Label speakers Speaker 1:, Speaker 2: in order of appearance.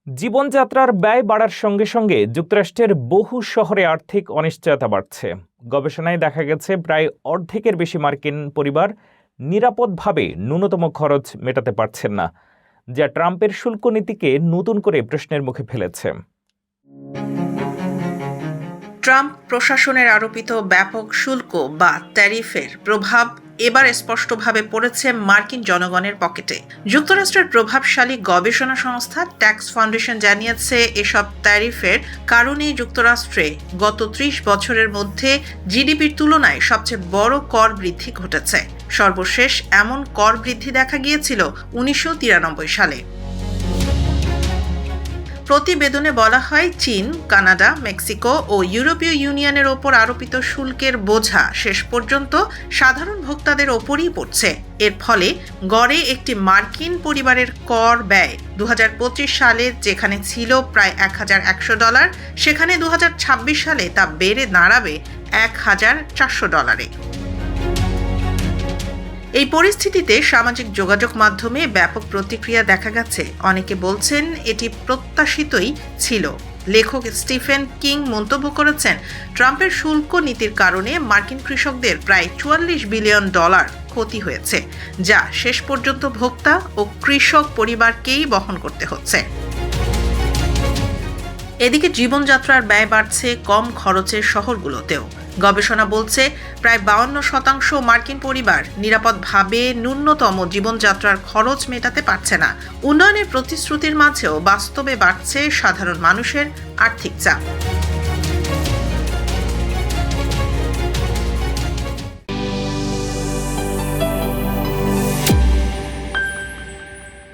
Speaker 1: জীবনযাত্রার ব্যয় বাড়ার সঙ্গে সঙ্গে যুক্তরাষ্ট্রের বহু শহরে আর্থিক অনিশ্চয়তা বাড়ছে। গবেষণায় দেখা গেছে প্রায় অর্ধেকের বেশি মার্কিন পরিবার নিরাপদভাবে ন্যূনতম খরচ মেটাতে পারছেন না, যা ট্রাম্পের শুল্ক নীতিকে নতুন করে প্রশ্নের মুখে ফেলেছে।
Speaker 2: ট্রাম্প প্রশাসনের আরোপিত ব্যাপক শুল্ক বা ট্যারিফের প্রভাব এবার স্পষ্টভাবে পড়েছে মার্কিন জনগণের পকেটে। যুক্তরাষ্ট্রের প্রভাবশালী গবেষণা সংস্থা ট্যাক্স ফাউন্ডেশন জানিয়েছে, এসব ট্যারিফের কারণে যুক্তরাষ্ট্রে গত ৩০ বছরের মধ্যে জিডিপির তুলনায় সবচেয়ে বড় কর বৃদ্ধি ঘটেছে। সর্বশেষ এমন কর বৃদ্ধি দেখা গিয়েছিল ১৯৯৩ সালে। প্রতিবেদনে বলা হয়, চীন, কানাডা, মেক্সিকো ও ইউরোপীয় ইউনিয়নের ওপর আরোপিত শুল্কের বোঝা শেষ পর্যন্ত সাধারণ ভোক্তাদের ওপরই পড়ছে। এর ফলে গড়ে একটি মার্কিন পরিবারের কর ব্যয় ২০২৫ সালে যেখানে ছিল প্রায় $১,১০০, সেখানে ২০২৬ সালে তা বেড়ে দাঁড়াবে $১,৪০০। এই পরিস্থিতিতে সামাজিক যোগাযোগ মাধ্যমে ব্যাপক প্রতিক্রিয়া দেখা গেছে। অনেকে বলছেন এটি প্রত্যাশিতই ছিল। লেখক স্টিফেন কিং মন্তব্য করেছেন, ট্রাম্পের শুল্ক নীতির কারণে মার্কিন কৃষকদের প্রায় $৪৪ বিলিয়ন ক্ষতি হয়েছে, যা শেষ পর্যন্ত ভোক্তা ও কৃষক পরিবারকেই বহন করতে হচ্ছে। এদিকে জীবনযাত্রার ব্যয় বাড়ছে কম খরচের শহরগুলোতেও। গবেষণা বলছে, প্রায় ৫২% মার্কিন পরিবার নিরাপদভাবে ন্যূনতম জীবনযাত্রার খরচ মেটাতে পারছে না। উন্নয়নের প্রতিশ্রুতির মাঝেও বাস্তবে বাড়ছে সাধারণ মানুষের আর্থিক চাপ।